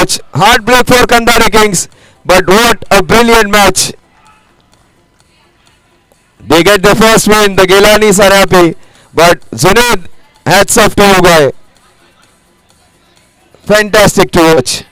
match. Heartbreak for Kandari Kings, but what a brilliant match. They get the first win. The Gilanis are happy, but Junaid, hats off to you guy. Fantastic to watch.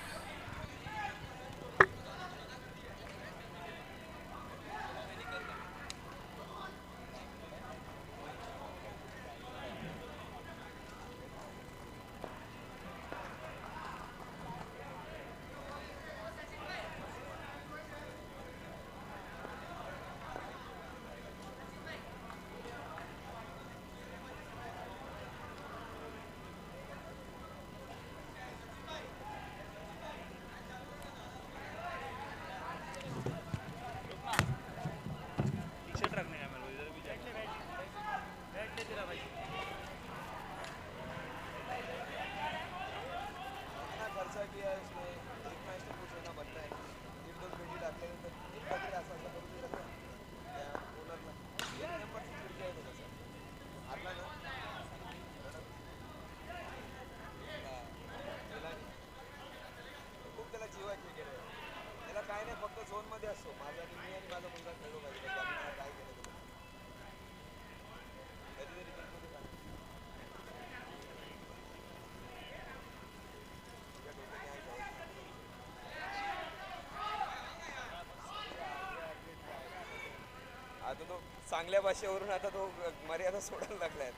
आता तो चांगल्या भाषेवरून आता तो मर्यादा सोडायला लागलाय.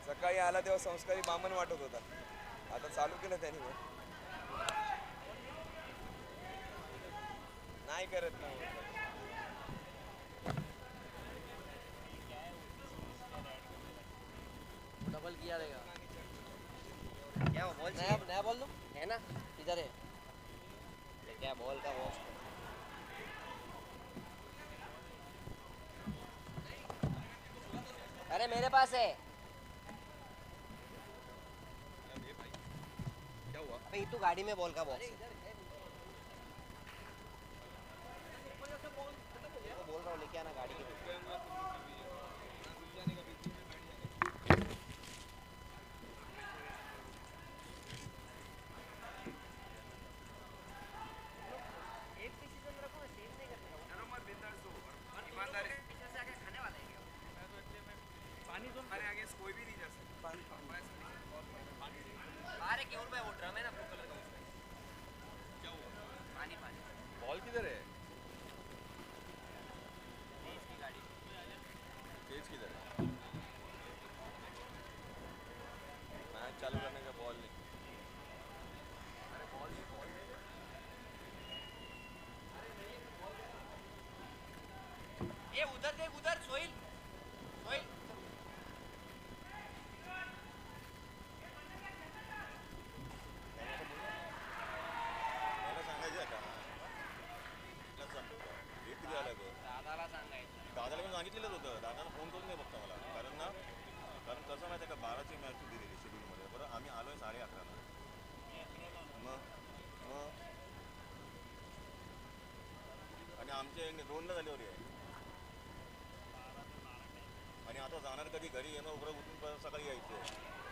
सकाळी आला तेव्हा संस्कारी बामण वाटत होता, आता चालू केलं त्यांनी. नाही करत ना डबल किया रहेगा क्या बॉल नया नया बॉल दो है ना इधर है क्या बॉल का वॉश अरे मेरे पास है क्या हुआ अबे तू गाड़ी में बॉल का बॉक्स बोल रहा हूँ लेके आना गाड़ी के बॉल किधर है? तेज किधर है? मैच चालू करने का बॉल नहीं. अरे बॉल ये उधर देख उधर सोहिल सोहिल दादाला पण सांगितलेलंच होतं. दादाला फोन करून दे फक्त मला, कारण कसं माहिती आहे का 12ची मॅच होती दिलेली शेड्यूलमध्ये. बरं आम्ही आलोय 11:30ला. मग आणि आमचे 2ला झाल्यावर आहे आणि आता जाणार कधी घरी येणं उघडं उठून सकाळी यायचं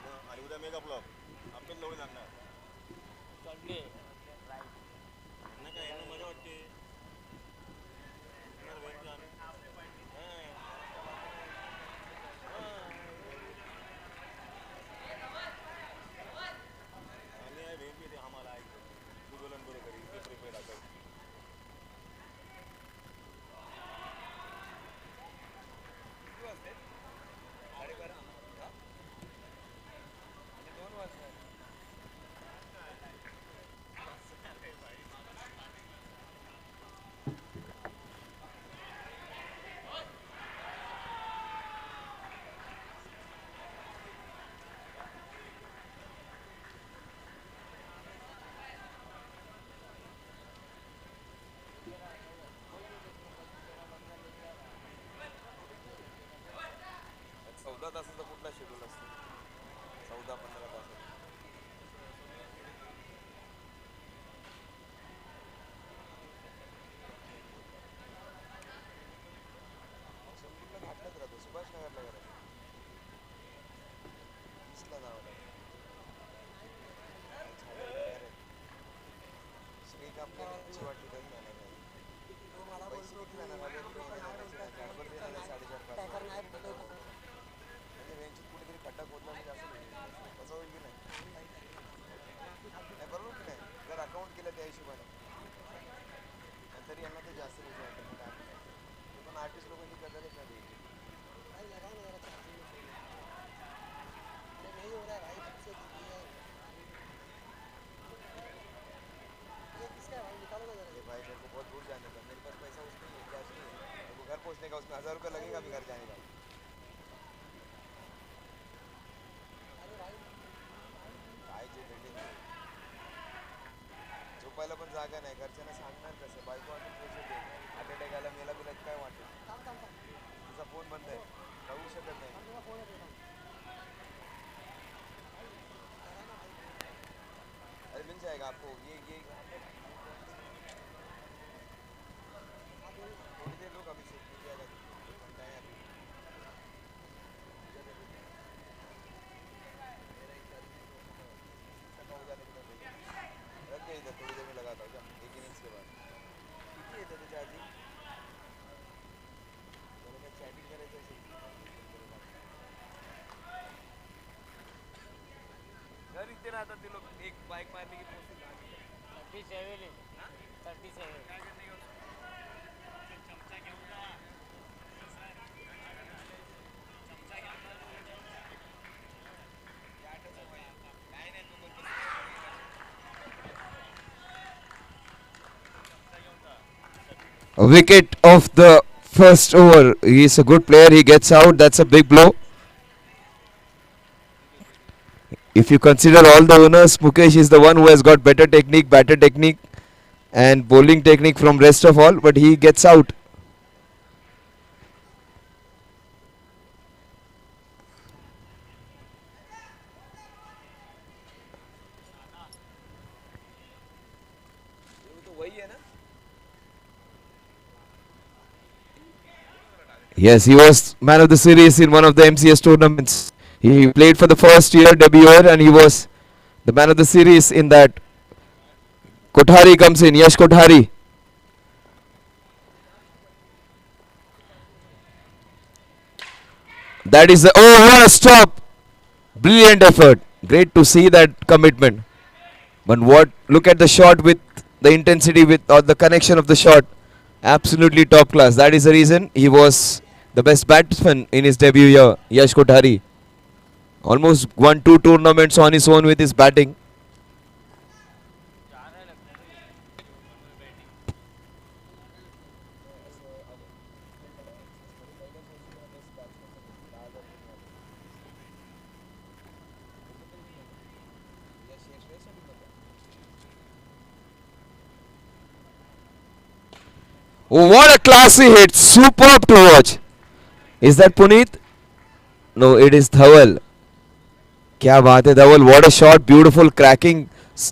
मग आणि उद्या मेगा ब्लॉक आमच्याच जवळ लागणार नाही काय यांना मजा वाटते. आम्हाला ऐकतो गुगलन बरोबर इथे प्रिपेअर असेल. किती वाजते? 12:30 2 वाजता. आपल्याला इच्छा वाटली तरी नाही नाही. पैसे किती जाणार हजार रुपये येण्याचे कॅडबरी देणार आहे 4.5-5 म्हणजे वेंचीत कुठेतरी खड्डा खोदला म्हणजे असं होईल तसं होईल की नाही नाही बरोबर की नाही जर अकाउंट केलं त्या हिशोबाने आणि तरी यांना ते जास्त पैसे वाटतात काय ते पण आर्टिस्ट लोकांची कदरच नाही द्यायची. ये भाई मेरे को बहुत दूर जाने का मेरे पास पैसा उसमें नहीं है कैश नहीं है मेरे को घर पहुंचने का उसमें 1000 रुपये लगेगा अभी घर जाने का पाहिजे बिल्डिंग झोपायला पण जागा नाही घरच्यांना सांगणार कसं बायको अजून प्रेशर दे हार्ट अटॅक आला मेला बिला काय वाटेल तुझा फोन बंद आहे राहू शकत नाही अरे मिल जाएगा आपको ये थोड़ी देर लोग अभी से मिल जाएगा एक घंटा है अभी मेरा एक सका हो जाने के बाद रख गया इधर थोड़ी देर में लगाता हूँ क्या एक इनिंग्स के बाद किती येतं तुझ्या आधी मला काय चॅटिंग करायचं असेल घर इथे राहतात ते लोक एक बाईक मारली की पोहोचतील 37. A wicket of the first over. He's a good player. He gets out. That's a big blow. If you consider all the owners, Mukesh is the one who has got better technique, batter technique, and bowling technique from rest of all. But he gets out. तो वही है ना Yes, he was man of the series in one of the MCS tournaments. He played for the first year, debuter, and he was the man of the series in that. Kothari comes in, Yash Kothari. That is the, oh, what a stop! Brilliant effort. Great to see that commitment. But what, look at the shot with the intensity with or the connection of the shot. Absolutely top class. That is the reason he was the best batsman in his debut year, Yash Kothari. Almost won 2 tournaments on his own with his batting. Oh, what a classy hit. Superb to watch. Is that Puneet? No, it is Dhawal. क्या बात है धवल, what a shot, beautiful cracking,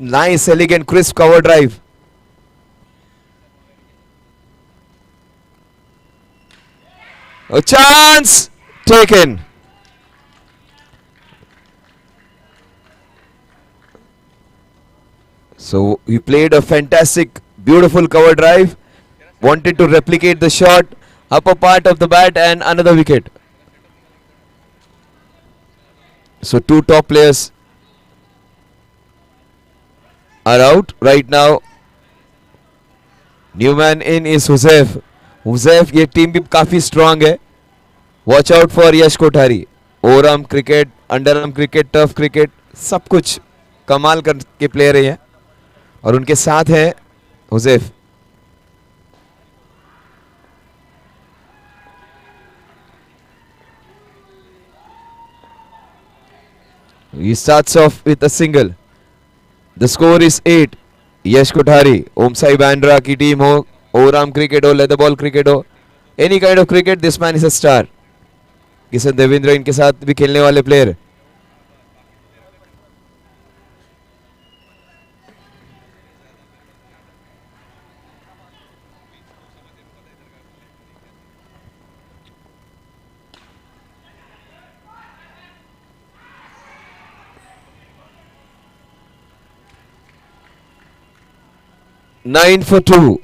nice elegant crisp cover drive. A chance taken. So he played a fantastic beautiful cover drive, wanted to replicate the shot, upper part of the bat and another wicket. So 2 top players are out right now. New man in is Huzaif. Huzaif, ये team भी काफी strong है. Watch out for Yash Kothari. Over arm cricket, under arm cricket, tough cricket, सब कुछ कमाल के player हैं और उनके साथ हैं Huzaif. He starts off with a single. The score is 8. यश कोठारी, ओम साई बैंड्रा की टीम हो, ओवर आर्म क्रिकेट हो, लेदर बॉल क्रिकेट हो, any kind of cricket, this man is a star. Kishan Devendra इनके साथ भी खेलने वाले प्लेयर. 9 for 2.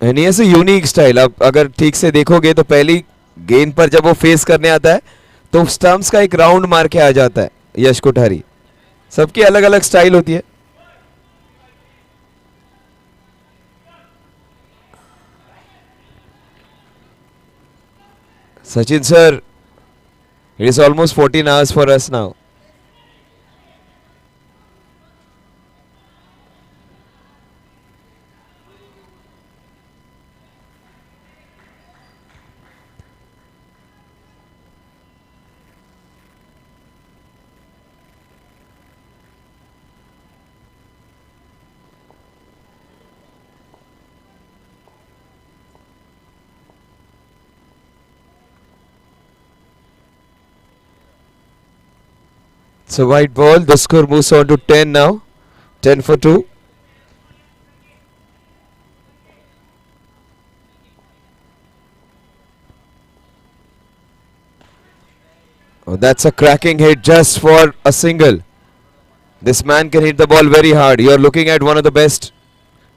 एंड ये से यूनिक स्टाइल. अब अगर ठीक से देखोगे तो पहली गेंद पर जब वो फेस करने आता है तो स्टंप्स का एक राउंड मार के आ जाता है यश कोठारी. सबकी अलग अलग स्टाइल होती है. Sachin sir, it is almost 14 hours for us now. So white ball, the score moves on to 10 now. 10 for 2. Oh, that's a cracking hit just for a single. This man can hit the ball very hard. You are looking at one of the best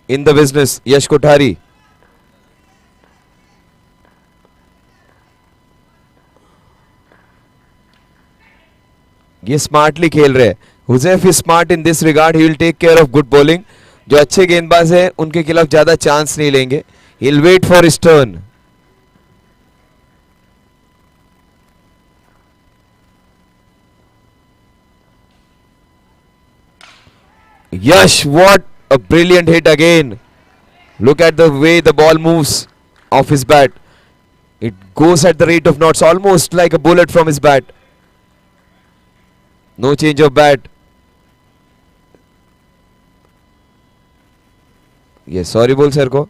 in the business, Yash Kothari. ये smartly खेल रहे हैं. Huzaif is smart in this regard. He will take care of good bowling. जो अच्छे गेंदबाज है उनके खिलाफ ज्यादा चांस नहीं लेंगे. He will wait for his turn. Yash, what a brilliant hit again. Look at the way the ball moves off his bat. It goes at the rate of knots, almost like a bullet from his bat. No change of bat. Yes, sorry बोल sir को.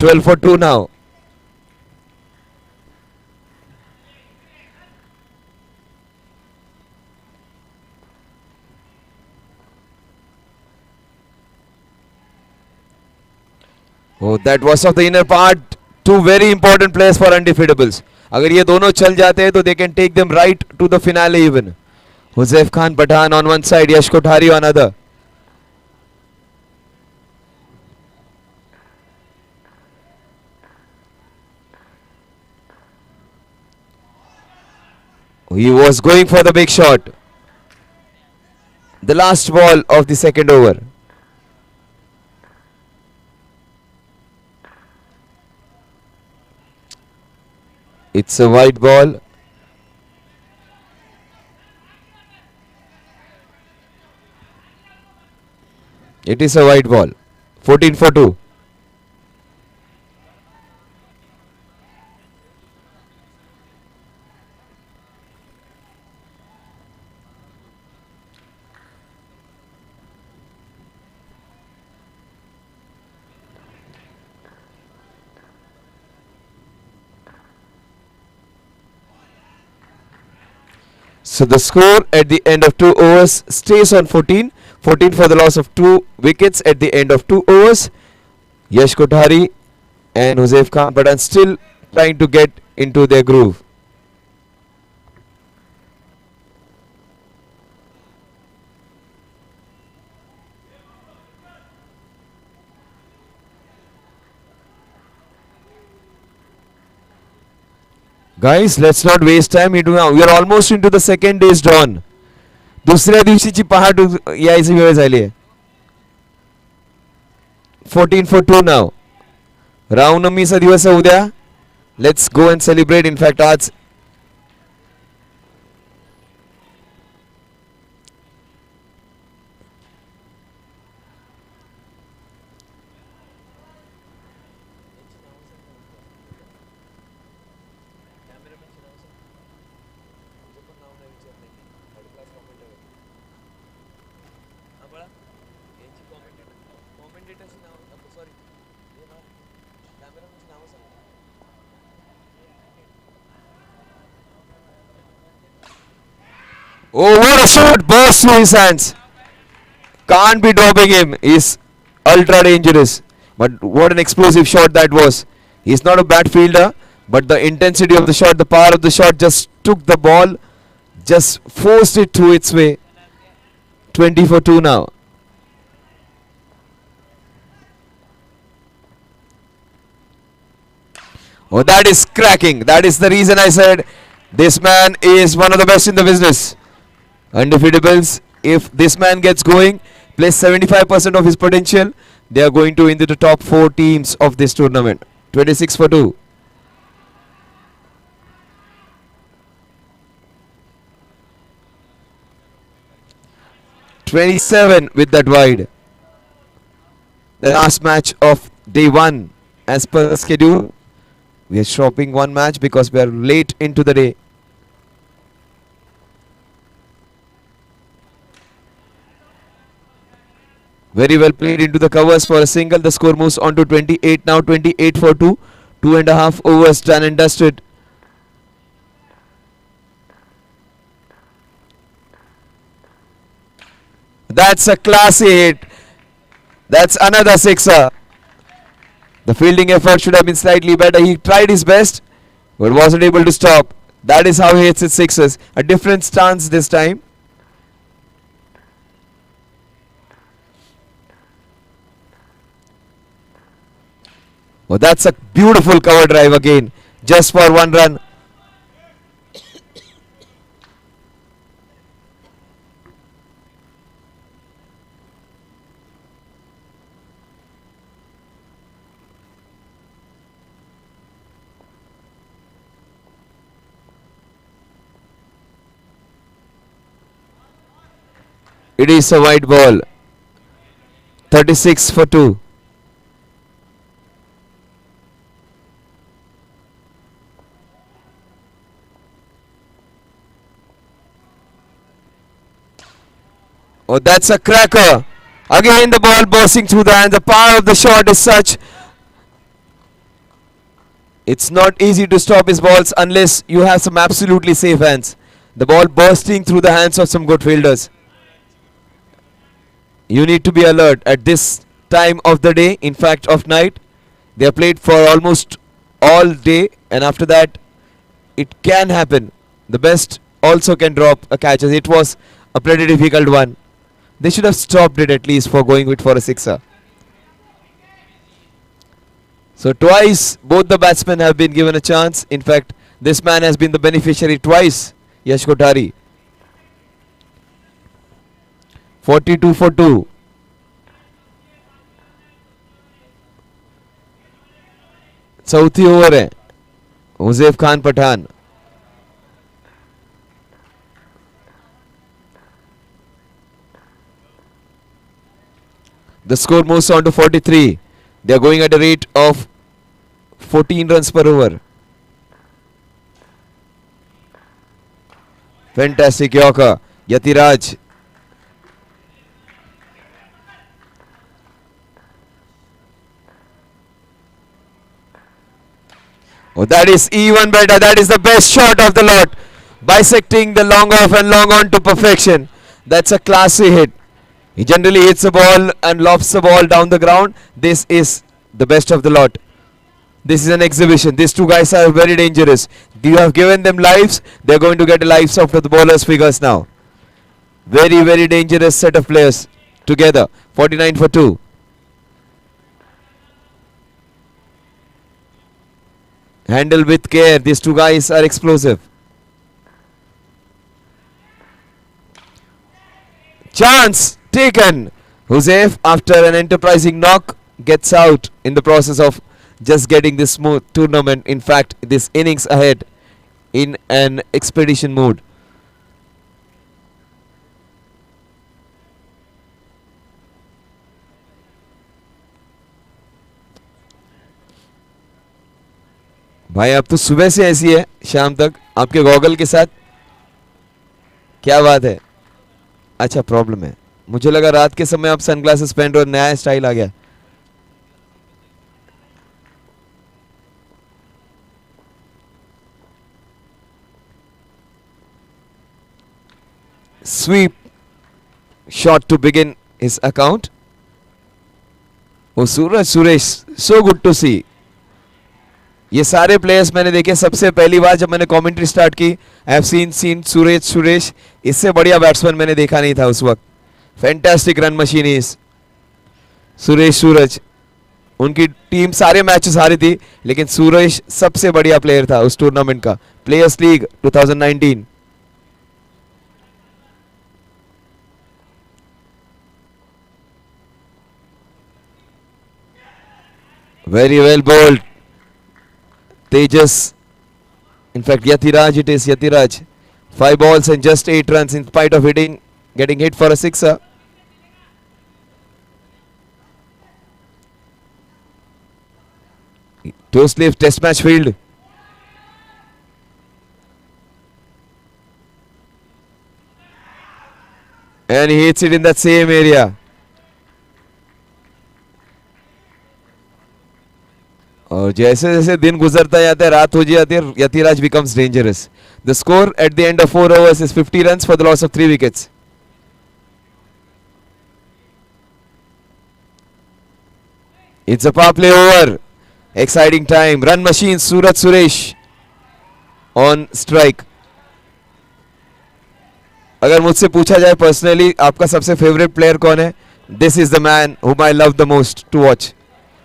12 for 2 now. Oh, that was of the inner part. Two very important players for undefeatables. अगर ये दोनों चल जाते हैं तो they can take them right to the finale even. Huzaif Khan Pathan on one side, Yash Kothari on other. He was going for the big shot. The last ball of the second over. It's a white ball. It is a white ball. 14 for 2. So the score at the end of 2 overs stays on 14. 14 for the loss of 2 wickets at the end of 2 overs. Yash Kothari and Huzaif Khan Pathan still trying to get into their groove. Guys, let's not waste time. We are almost into the second day's dawn. दुसऱ्या दिवशीची पहाट यायची वेळ झाली आहे. 14 for 2 now. रामनवमीचा दिवस आहे उद्या. Let's go and celebrate. In fact आज oh, what a shot burst through his hands. Can't be dropping him. He's ultra dangerous. But what an explosive shot that was. He's not a bad fielder, but the intensity of the shot, the power of the shot just took the ball, just forced it through its way. 20 for 2 now. Oh, that is cracking. That is the reason I said this man is one of the best in the business. Undefeatables. If this man gets going, plays 75% of his potential, they are going to into the top 4 teams of this tournament. 26 for 2. (27) with that wide. The last match of day 1 as per the schedule. We are shopping one match because we are late into the day. Very well played into the covers for a single. The score moves on to 28 now. 28 for 2. 2.5 overs done and dusted. That's a classy hit. That's another sixer. The fielding effort should have been slightly better. He tried his best, but wasn't able to stop. That is how he hits his sixes. A different stance this time. Oh, that's a beautiful cover drive again. Just for 1 run. It is a wide ball. 36 for 2. Oh, that's a cracker. Again the ball bursting through the hands. The power of the shot is such. It's not easy to stop his balls unless you have some absolutely safe hands. The ball bursting through the hands of some good fielders. You need to be alert at this time of the day, in fact of night. They are played for almost all day, and after that it can happen. The best also can drop a catch. It was a pretty difficult one. They should have stopped it at least for going with for a sixer. So twice both the batsmen have been given a chance. In fact, this man has been the beneficiary twice, Yash Kothari. 42 for 2. चौथी over है Huzaif Khan Pathan. The score moves on to 43. They are going at a rate of 14 runs per over. Fantastic Yorker, Yatiraj. Oh, that is even better. That is the best shot of the lot. Bisecting the long off and long on to perfection. That's a classy hit. He generally hits the ball and lofts the ball down the ground. This is the best of the lot. This is an exhibition. These two guys are very dangerous. You have given them lives. They are going to get lives after the bowler's figures now. Very, very dangerous set of players together. 49 for 2. Handle with care. These two guys are explosive. Chance taken. Huzaif, after an enterprising knock, gets out in the process of just getting this smooth tournament. In fact, this innings ahead in an expedition mood. भाई अब तो सुबह से ऐसी है शाम तक आपके गॉगल के साथ. क्या बात है. अच्छा प्रॉब्लम है. मुझे लगा रात के समय आप सनग्लासेस पहन रहे हो. नया स्टाइल आ गया. Sweep shot to begin his account. Oh, Suraj Suresh, so good to see. ये सारे प्लेयर्स मैंने देखे. सबसे पहली बार जब मैंने कमेंट्री स्टार्ट की, आई हैव सीन सुरेश. इससे बढ़िया बैट्समैन मैंने देखा नहीं था उस वक्त. Fantastic run machine is Suresh Suraj. उनकी टीम सारे मैचेस हारी थी, लेकिन सुरेश सबसे बढ़िया प्लेयर था उस टूर्नामेंट का। Players league 2019। Very well bowled, Tejas. In fact, Yatiraj, it is Yatiraj. 5 balls and just 8 runs in spite of getting hit for a sixer. Two sleeves test match field. And he hits it in that same area. और जैसे जैसे दिन गुजरता जाता है, रात हो जाती है, Yathiraj becomes dangerous. The score at the end of 4 overs is 50 runs for the loss of 3 wickets. It's a power play over. Exciting time. Run machine Surat Suresh on strike. अगर मुझसे पूछा जाए पर्सनली आपका सबसे फेवरेट प्लेयर कौन है, this is the man whom I love the most to watch.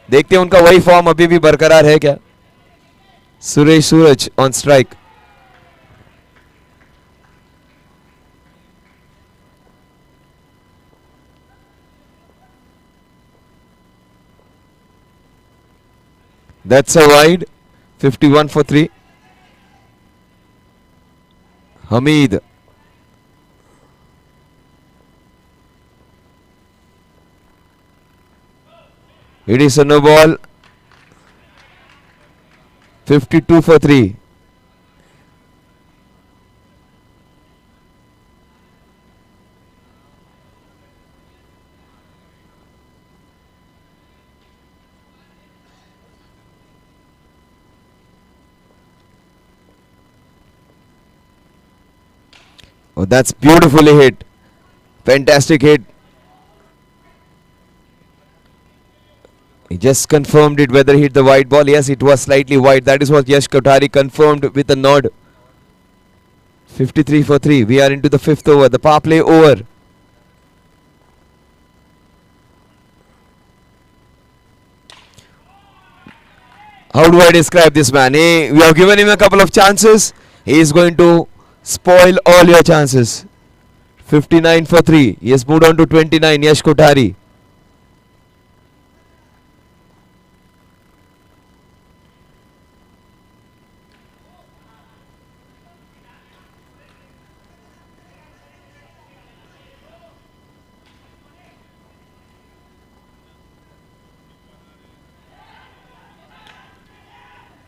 देखते हैं उनका वही फॉर्म अभी भी बरकरार है क्या. Suresh Suraj on strike. That's a wide. 51 for 3. Hamid. It is a no ball. 52 for 3. Oh, that's beautifully hit. Fantastic hit. He just confirmed it whether he hit the wide ball. Yes, it was slightly wide. That is what Yash Kothari confirmed with a nod. 53 for 3. We are into the 5th over. The power play over. How do I describe this man? We have given him a couple of chances. He is going to spoil all your chances. 59 for 3. He has moved on to 29. Yash Kothari.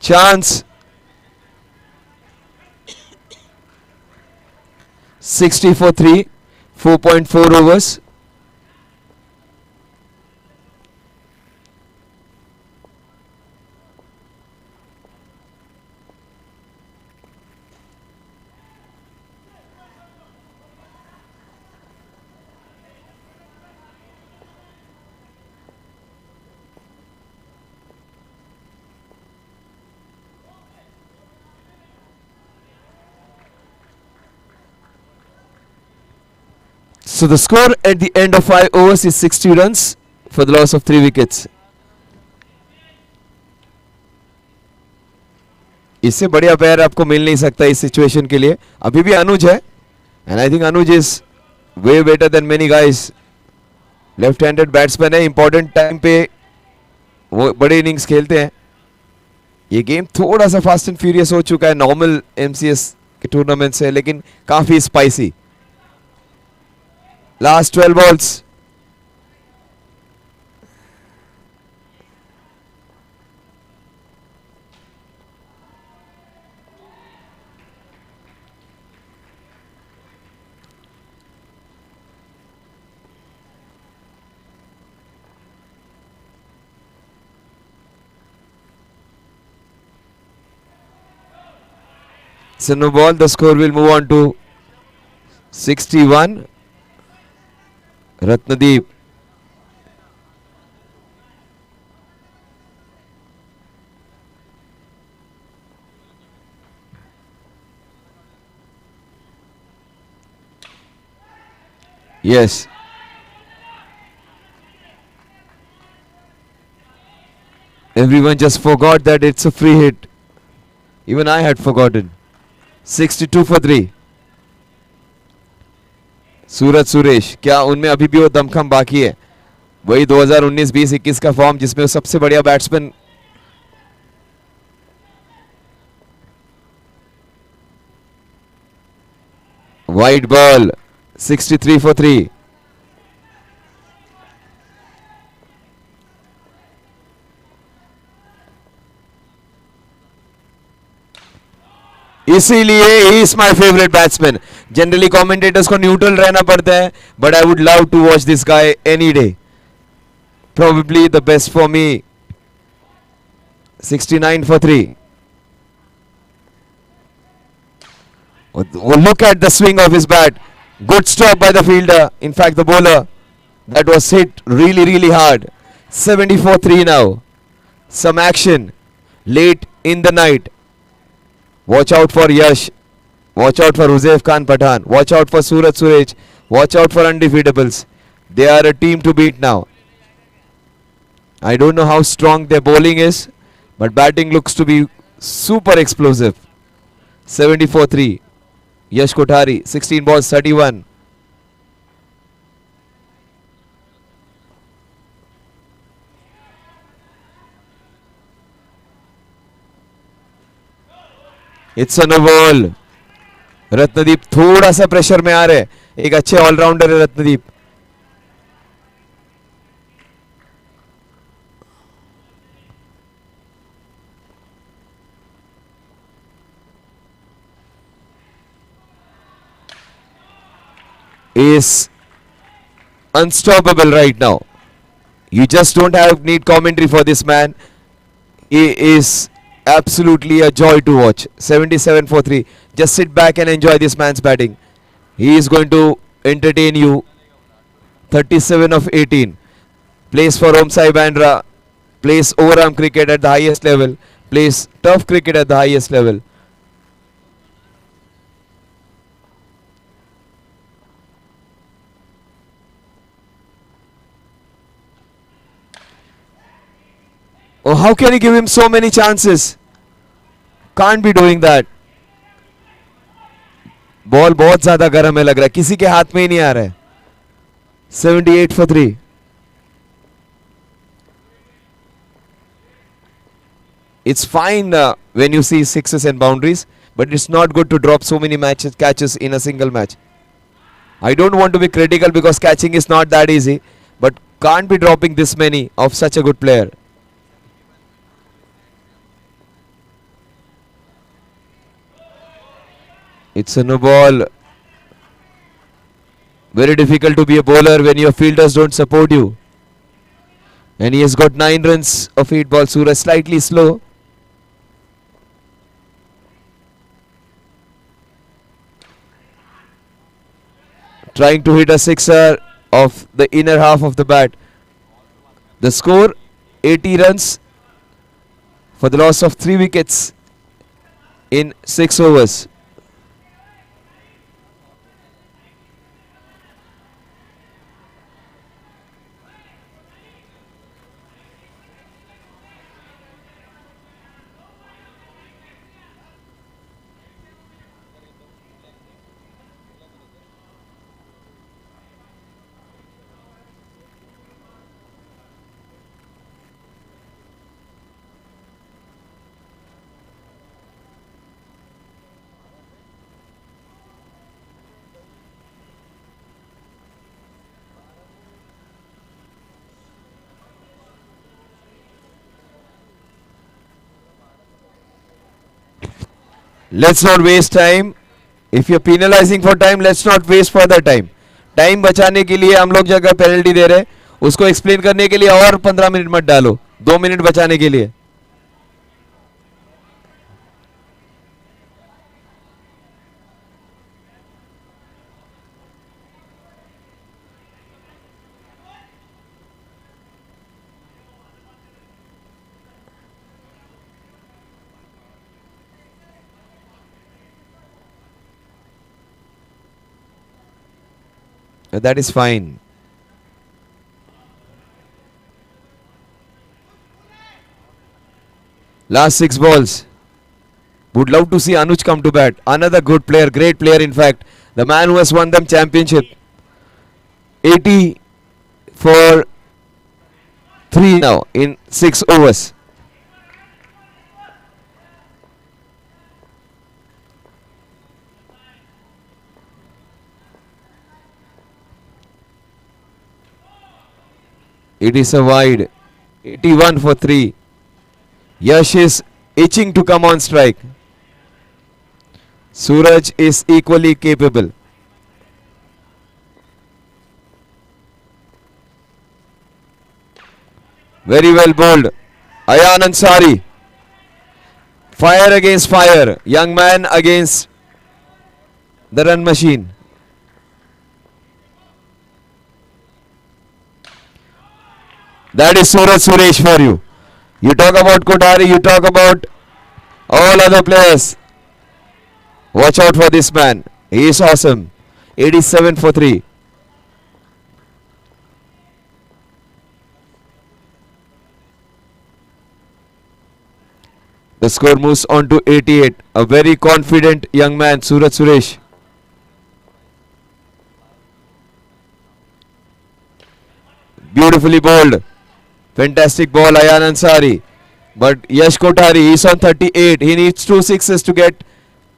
Chance. 60 for 3. 4.4 overs. So the score at the end of 5 overs is 60 runs for the loss of 3 wickets. इससे बढ़िया player आपको मिल नहीं सकता इस situation के लिए. अभी भी अनुज है, and I think Anuj is way better than many guys. Left handed batsman है, इंपॉर्टेंट टाइम पे वो बड़े इनिंग्स खेलते हैं. ये गेम थोड़ा सा फास्ट एंड फ्यूरियस हो चुका है नॉर्मल एमसीएस के टूर्नामेंट से, लेकिन काफी spicy. Last 12 balls. So no ball, the score will move on to 61. Ratnadeep. Yes. Everyone just forgot that it's a free hit. Even I had forgotten. 62 for 3. सूरज सुरेश, क्या उनमें अभी भी वो दमखम बाकी है? वही 2019, 20, 21 का फॉर्म जिसमें वो सबसे बढ़िया बैट्समैन वाइड बॉल 63 for 3. इसीलिए he is my favourite batsman. Generally commentators को न्यूट्रल रहना पड़ता है, but I would love to watch this guy any day. Probably the best for me. 69 for 3. Oh, look at the swing of his bat. Good stop by the fielder. In fact, the bowler. That was hit really, really hard. 74-3 now. Some action late in the night. Watch out for Yash. Watch out for Huzaif Khan Pathan. Watch out for Suraj Surej. Watch out for Undefeatables. They are a team to beat now. I don't know how strong their bowling is, but batting looks to be super explosive. 74-3. Yash Kothari, 16 balls, 31. It's a no ball. Ratnadeep थोड़ा सा pressure में आ रहे. एक अच्छे allrounder है Ratnadeep. Is unstoppable right now. You just don't have need commentary for this man. He is absolutely a joy to watch. 77 for 3. Just sit back and enjoy this man's batting. He is going to entertain you. 37 of 18. Plays for Omsai Bandra. Plays overarm cricket at the highest level. Plays tough cricket at the highest level. Oh, how can you give him so many chances? Can't be doing that. Ball बहुत ज्यादा गर्म है लग रहा है, किसी के हाथ में ही नहीं आ रहा है. 78 for 3. It's fine when you see sixes and boundaries, but it's not good to drop so many catches in a single match. I don't want to be critical because catching is not that easy, but can't be dropping this many of such a good player. It's a no ball. Very difficult to be a bowler when your fielders don't support you. And he has got 9 runs of 8 balls. Suraj slightly slow. Trying to hit a sixer of the inner half of the bat. The score 80 runs for the loss of 3 wickets in 6 overs. Let's not waste time. If you're penalizing for time, let's not waste further time. Time बचाने के लिए हम लोग जगह penalty दे रहे हैं, उसको explain करने के लिए और 15 मिनट मत डालो, 2 मिनट बचाने के लिए. That is fine. Last 6 balls. Would love to see Anuj come to bat. Another good player, great player in fact. The man who has won them championship. 80 for 3 now in 6 overs. It is a wide. 81 for 3. Yash is itching to come on strike. Suraj is equally capable. Very well bowled. Ayan Ansari. Fire against fire. Young man against the run machine. That is Suraj Suresh for you. You talk about Kothari, you talk about all other players. Watch out for this man. He is awesome. 87 for 3. The score moves on to 88. A very confident young man, Suraj Suresh. Beautifully bowled. Fantastic ball, Ayan Ansari. But Yash Kothari is on 38. He needs 2 sixes to get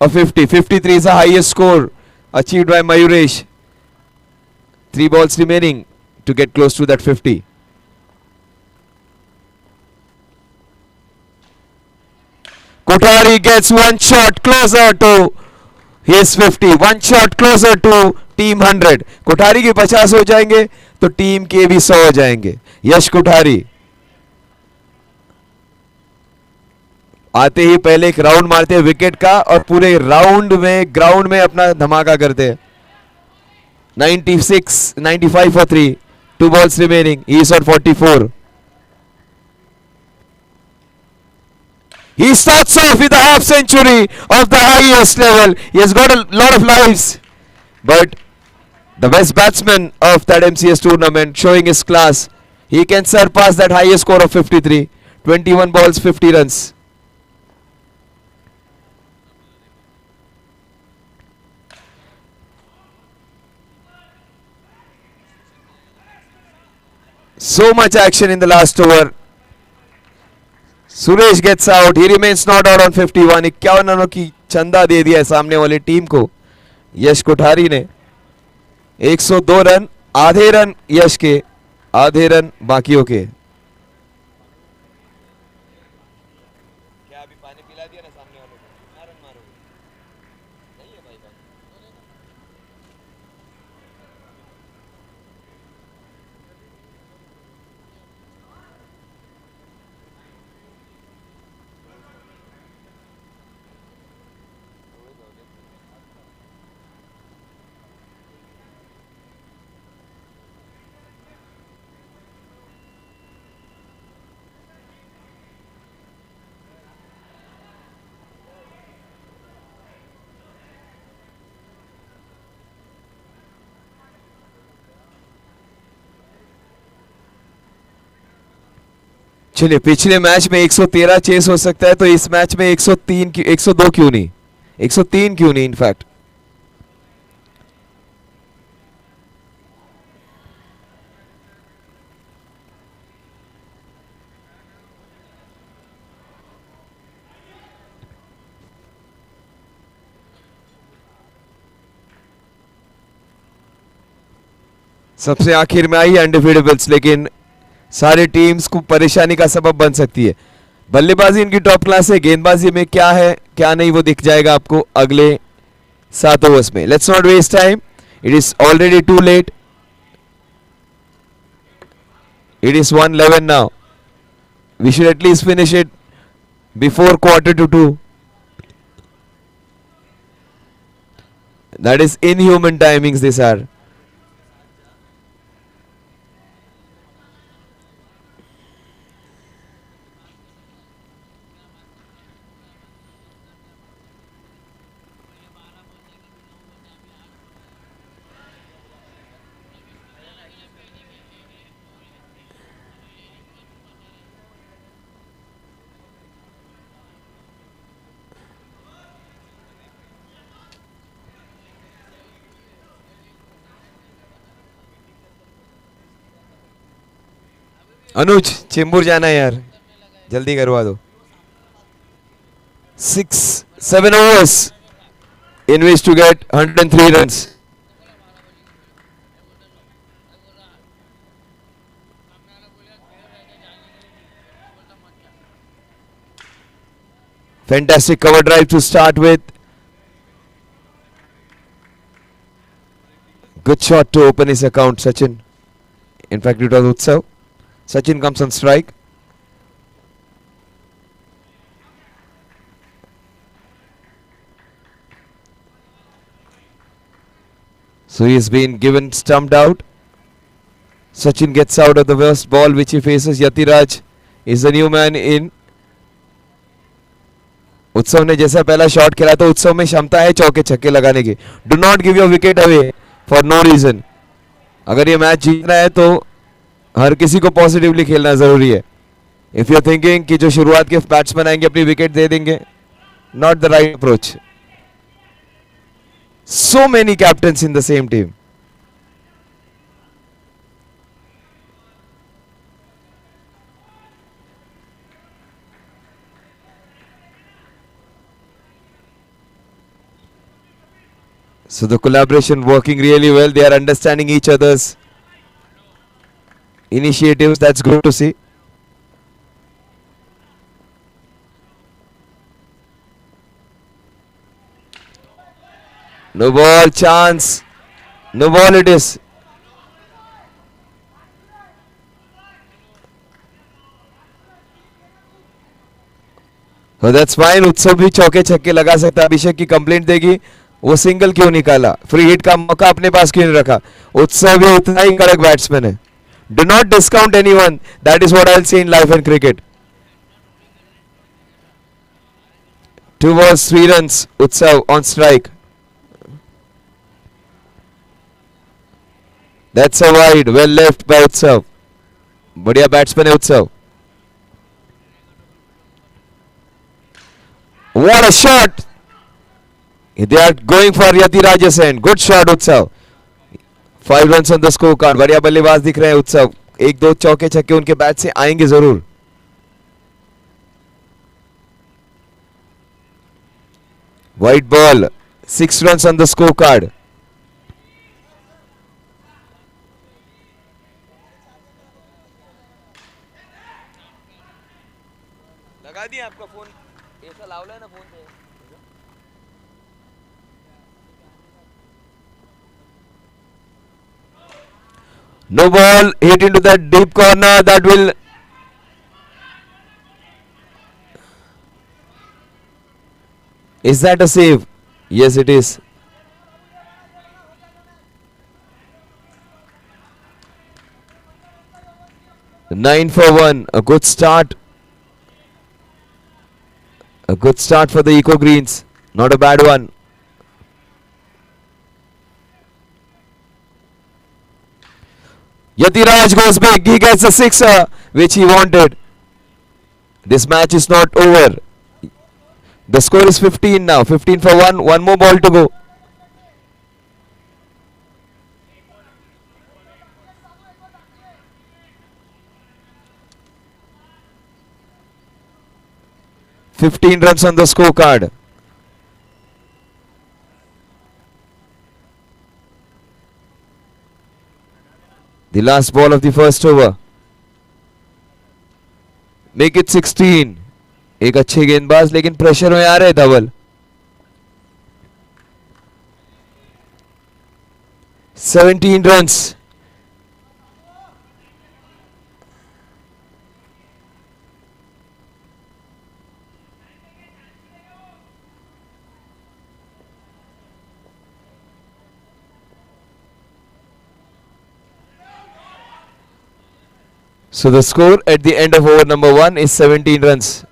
a 50. 53 is the highest score achieved by Mayuresh. 3 balls remaining to get close to that 50. Kothari gets one shot closer to his 50. One shot closer to team 100. Kothari के 50 हो जाएंगे तो team के भी 100 हो जाएंगे. यश कोठारी आते ही पहले एक राउंड मारते हैं विकेट का और पूरे राउंड में ग्राउंड में अपना धमाका करते हैं. 96, 95 for 3. 2 balls remaining. He is on 44. He starts off with a half century of the highest level. He has got a lot of lives. But the best batsman of that MCS tournament showing his class. He can surpass that highest score of 53. 21 balls, 50 runs. So much action in the last over. Suresh gets out. He remains not out on 51. 51 रनों की चंदा दे दिया है सामने वाली team को यश कोठारी ने. 102 run. आधे रन यश के, आधे रन बाकियों के. क्या अभी पानी पिला दिया ना सामने वालों को? कितना रन मारोगे? नहीं है भाई. चलिए, पिछले मैच में 113 चेस हो सकता है तो इस मैच में 103 102 क्यों नहीं, 103 क्यों नहीं इनफैक्ट. सबसे आखिर में आई अनडिफीटेबल्स, लेकिन सारे टीम्स को परेशानी का सबब बन सकती है. बल्लेबाजी इनकी टॉप क्लास है, गेंदबाजी में क्या है क्या नहीं वो दिख जाएगा आपको अगले 7 ओवर्स में. Let's not waste time. It is already too late. It is 111 now. We should at least finish it before 1:45. That is inhuman timings this are. Anuj Chembur जाना है यार, जल्दी करवा दो. 7 overs in which to get 103 runs. Fantastic cover drive to start with. Good shot to open his account, Sachin. In fact, it was Utsav. Sachin comes on strike. So he has been given stumped out. Sachin gets out of the first ball which he faces. Yatiraj is the new man in. उत्सव ने जैसा पहला shot खेला तो उत्सव में क्षमता है चौके छक्के लगाने की. Do not give your wicket away for no reason. अगर ये मैच जीतना है तो हर किसी को पॉजिटिवली खेलना जरूरी है. इफ यू आर थिंकिंग कि जो शुरुआत के बैट्समैन आएंगे अपनी विकेट दे देंगे, not the right approach. So many captains in the same team. So the collaboration working really well. They are understanding each other's initiatives. That's good to see. No ball, chance. No ball it is. So that's fine. उत्सव भी चौके छक्के लगा सकता है. अभिषेक की complaint देगी वो सिंगल क्यों निकाला, फ्री हिट का मौका अपने पास क्यों नहीं रखा. उत्सव भी उतना ही कड़क बैट्समैन है. Do not discount anyone. That is what I will see in life and cricket. 2 balls 3 runs. Utsav on strike. That's a wide. Well left by Utsav. बढ़िया बैट्समैन है उत्सव. What a shot. They are going for Yatiraj's end. Good shot Utsav. 5 runs on the scorecard. बढ़िया बल्लेबाज दिख रहे हैं उत्सव. एक दो चौके छक्के उनके बैट से आएंगे जरूर. White ball. 6 runs on the scorecard. लगा दिया आपका फोन, ऐसा लावलाय ना फोन पे. No ball hit into that deep corner. That will. Is that a save? Yes, it is. Nine for 1. A good start. A good start for the Eco Greens. Not a bad one. Yatiraj goes big. He gets a sixer, which he wanted. This match is not over. The score is 15 now. 15 for 1. One more ball to go. Fifteen runs on the scorecard. The last ball of the first over. Make it 16. एक अच्छे गेंदबाज लेकिन pressure में आ रहे धवल. 17 runs. So the score at the end of over number 1 is 17 runs.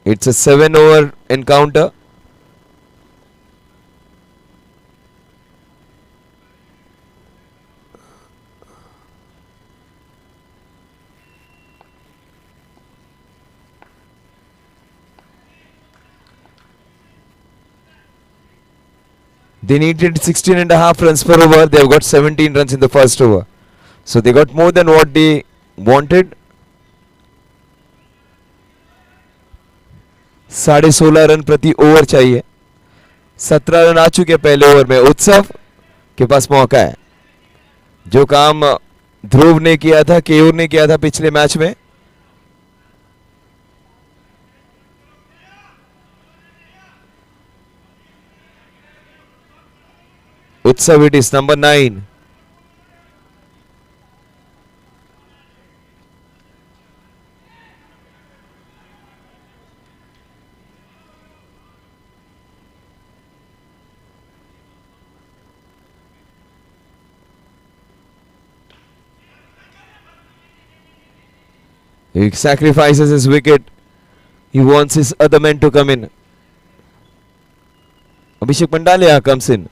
It's a 7 over encounter. They needed 16.5 runs per over. They have got 17 runs in the first over. So they got more than what they wanted. 16.5 run प्रति over चाहिए. 17 run आ चुके पहले over में. उत्सव के पास मौका है. जो काम ध्रुव ने किया था, केयूर ने किया था पिछले मैच में. Utsav it is, number 9. He sacrifices his wicket. He wants his other men to come in. Abhishek Pandalia comes in.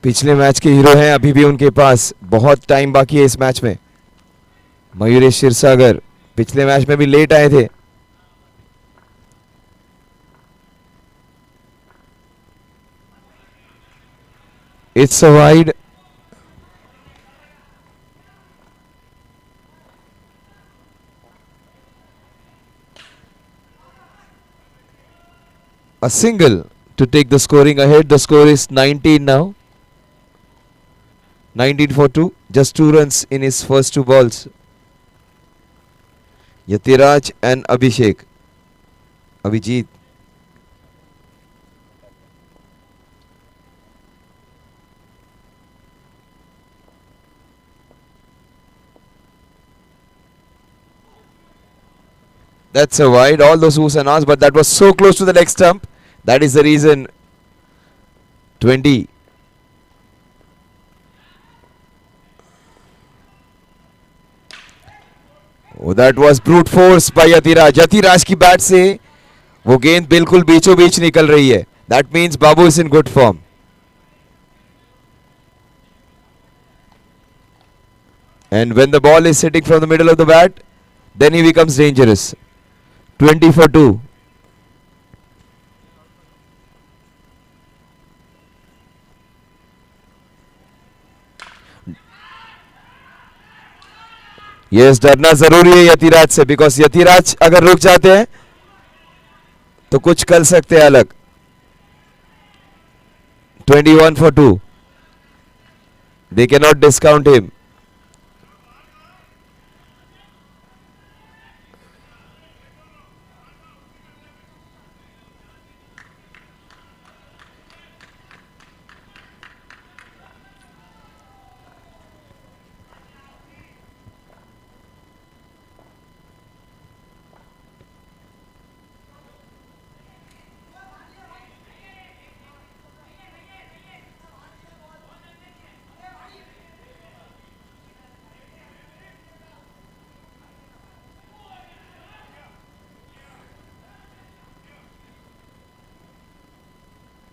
पिछले मैच के हीरो हैं अभी भी उनके पास. बहुत टाइम बाकी है इस मैच में. मयूरेश क्षीरसागर पिछले मैच में भी लेट आए थे. It's a wide. A single to take the scoring ahead. The score is 19 now. 19 for 2. Just 2 runs in his first 2 balls. Yatiraj and Abhishek. Abhijit. That's a wide. All those who's announced, but that was so close to the leg stump. That is the reason. 20. Oh, that was brute force by Yatiraj. Yatiraj की bat से वो गेंद बिल्कुल बीचों बीच निकल रही है. That means Babu is in good form. And when the ball is sitting from the middle of the bat, then he becomes dangerous. 20 for 2. Yes, डरना जरूरी है यतिराज से, बिकॉज यतिराज अगर रुक जाते हैं तो कुछ कर सकते हैं अलग. 21 for 2. They cannot discount him.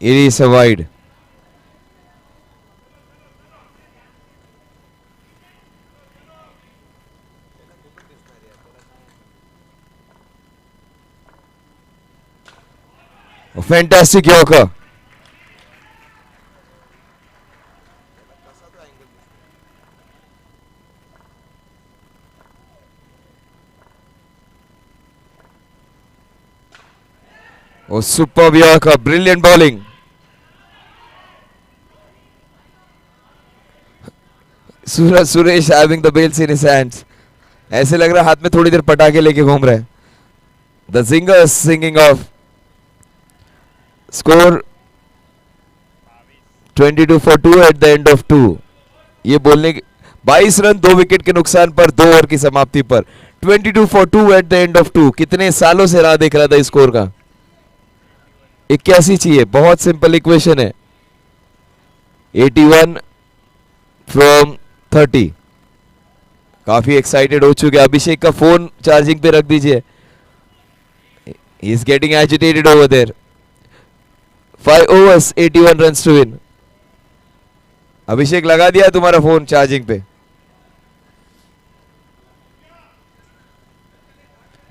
It is a wide. A fantastic Yorker. Oh, superb Yorker, brilliant bowling. Suraj Suresh having the bails in his hands. ऐसे लग रहा है हाथ में थोड़ी देर पटाखे लेके घूम रहे हैं. The singers singing off. Score 22 for 2 at the end of 2. ये बोलने के 22 रन 2 विकेट के नुकसान पर 2 ओवर की समाप्ति पर 22 for 2 at the end of 2. कितने सालों से राह देख रहा था इस स्कोर का. 81 चाहिए. बहुत सिंपल इक्वेशन है. 81 फ्रॉम 30. काफी एक्साइटेड हो चुके. अभिषेक का फोन चार्जिंग पे रख दीजिए. He is getting agitated over there. 5 overs 81 runs to win. Abhishek लगा दिया तुम्हारा फोन चार्जिंग पे.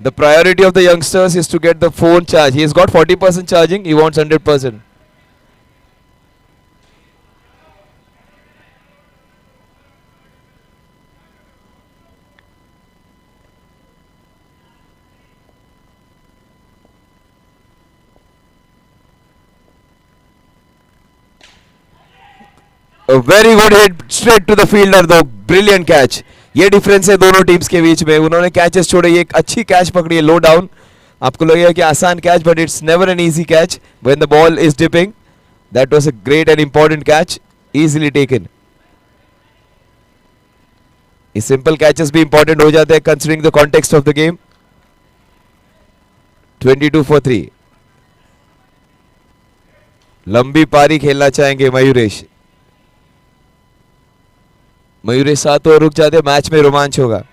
The priority of the youngsters is to get the phone charged. He has got 40% charging. He wants 100%. A very good hit straight to the fielder though. Brilliant catch. ये difference है दोनों teams के बीच में. उन्होंने catches छोड़े, ये एक अच्छी कैच पकड़ी है लो डाउन. आपको लगेगा कि आसान catch, but it's never an easy catch when the ball is dipping. That was a great and important catch, easily taken. ये सिंपल कैचेस भी इंपॉर्टेंट हो जाते हैं considering the context of the game. 22 for 3. लंबी पारी खेलना चाहेंगे Mayuresh. Mayuresh 7 over रुक जाते, मैच में रोमांच होगा.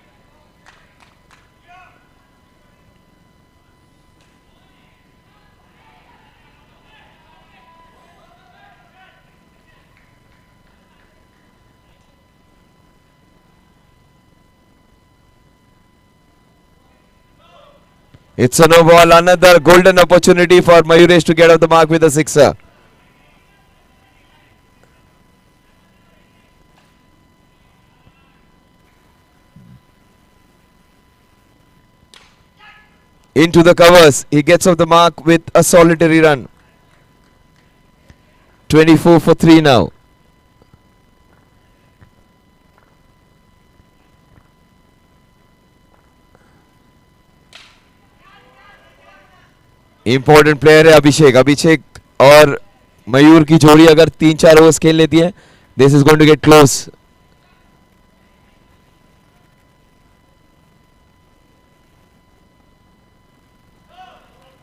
It's a no ball, another golden opportunity for Mayuresh to get off the mark with a sixer. Into the covers, he gets off the mark with a solitary run. 24 for 3 now. Important player है अभिषेक. अभिषेक और मयूर की जोड़ी अगर 3-4 overs खेल लेती है, this is going to get close.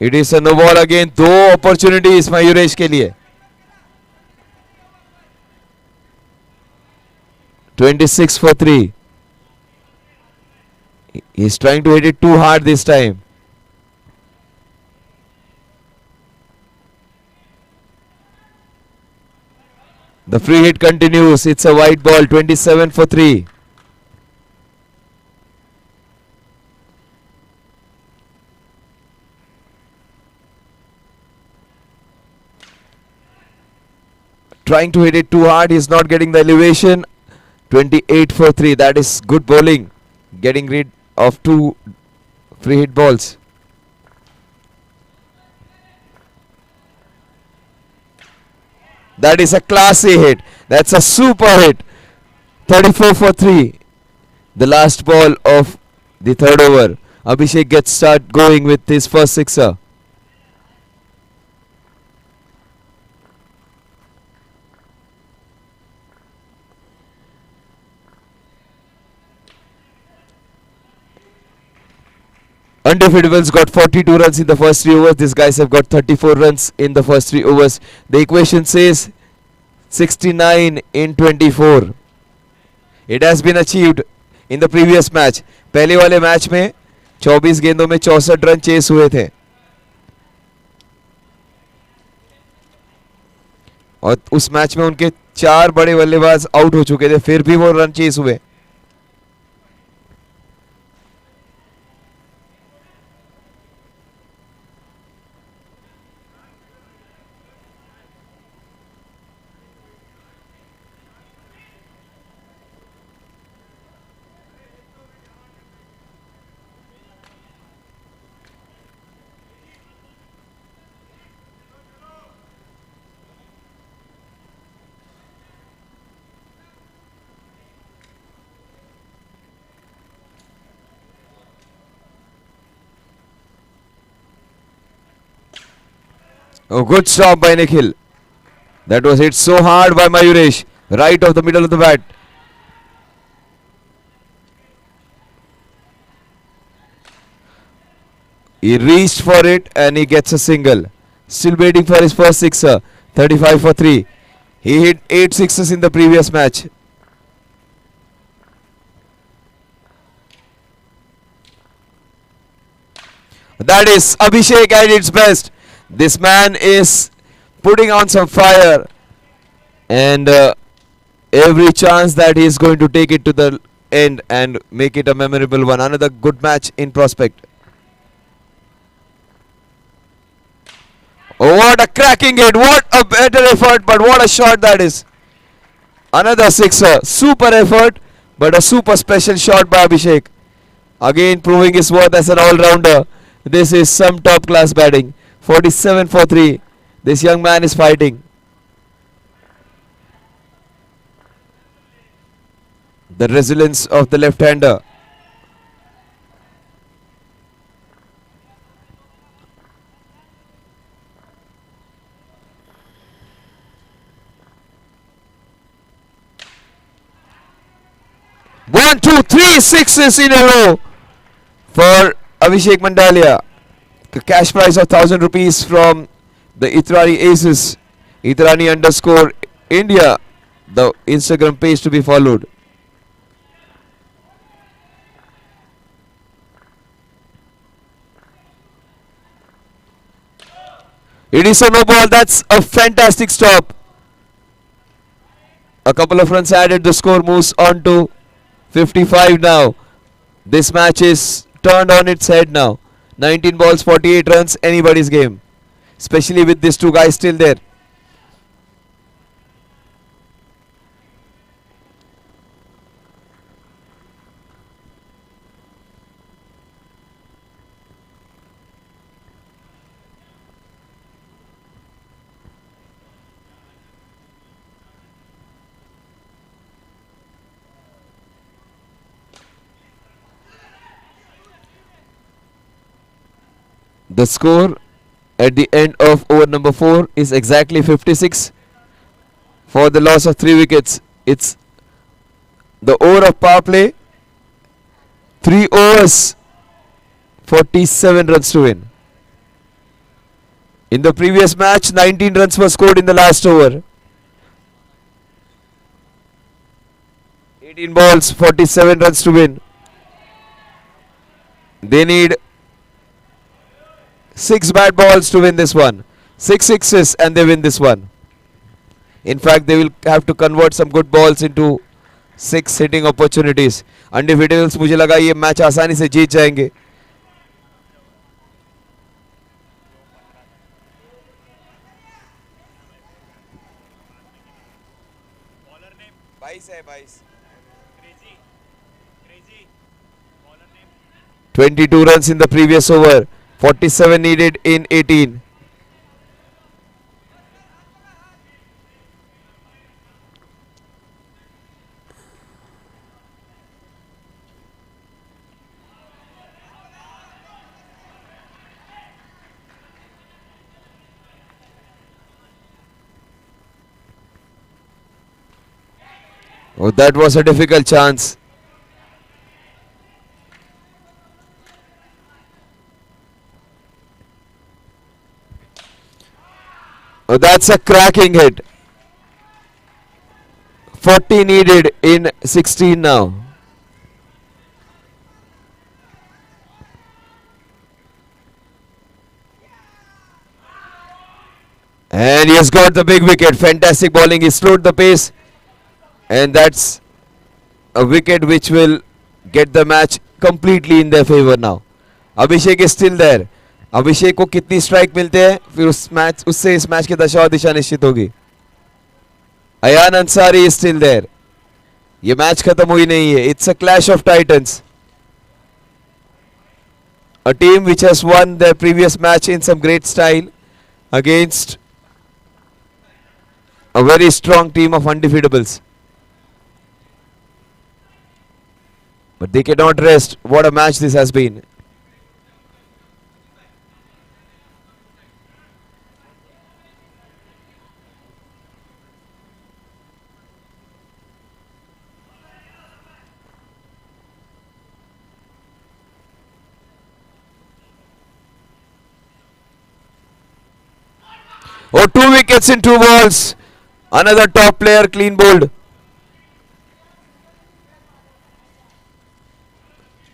It is a no ball again. 2 opportunities Mayuresh के लिए. 26 for 3. He is trying to hit it too hard this time. The free hit continues. It's a white ball. 27 for 3. Trying to hit it too hard. He's not getting the elevation. 28 for 3. That is good bowling. Getting rid of 2 free hit balls. That is a classy hit. That's a super hit. 34 for 3. The last ball of the third over. Abhishek gets start going with his first sixer. Undefeatables got 42 runs in the first 3 overs. These guys have got 34 runs in the first 3 overs. The equation says 69 in 24. It has been achieved in the previous match. पहले वाले match में 24 गेंदों में 64 run chase हुए थे. और उस match में उनके 4 बड़े बल्लेबाज आउट हो चुके थे, फिर भी वो रन चेस हुए. Oh, good stop by Nikhil. That was hit so hard by Mayuresh. Right of the middle of the bat. He reached for it and he gets a single. Still waiting for his first sixer. 35 for 3. He hit 8 sixes in the previous match. That is Abhishek at its best. This man is putting on some fire, and every chance that he is going to take it to the end and make it a memorable one. Another good match in prospect. Oh, what a cracking hit! What a better effort, but what a shot that is! Another sixer. Super effort, but a super special shot by Abhishek. Again, proving his worth as an all-rounder. This is some top-class batting. 47 for 3. This young man is fighting. The resilience of the left-hander. One, two, three sixes in a row for Abhishek Mandalia. The cash prize of 1,000 rupees from the Itrani Aces. Itrani underscore India, the Instagram page to be followed. It is a no ball. That's a fantastic stop. A couple of runs added. The score moves on to 55 now. This match is turned on its head now. 19 balls, 48 runs, anybody's game. Especially with these two guys still there. The score at the end of over number 4 is exactly 56 for the loss of 3 wickets. It's the over of power play. 3 overs, 47 runs to win. In the previous match, 19 runs were scored in the last over. 18 balls, 47 runs to win. They need 6 bad balls to win this one. 6 sixes and they win this one. In fact, they will have to convert some good balls into 6 hitting opportunities. Undefeatables मुझे लगा ये match आसानी से जीत जाएंगे. Bowler name 22 है 22. Crazy crazy bowler name 22 runs in the previous over. 47 needed in 18. Oh, that was a difficult chance. Oh, that's a cracking hit. 40 needed in 16 now. And he has got the big wicket. Fantastic bowling. He slowed the pace. And that's a wicket which will get the match completely in their favor now. Abhishek is still there. अभिषेक को कितनी strike मिलते हैं फिर उससे इस match की दशा और दिशा निश्चित होगी. Ayan Ansari is still there. ये मैच खत्म हुई नहीं है. It's a clash of titans. A team which has won their previous match in some great style against a very strong team of undefeatables. But they cannot rest. What a match this has been. Oh, 2 wickets in 2 balls. Another top player clean bowled.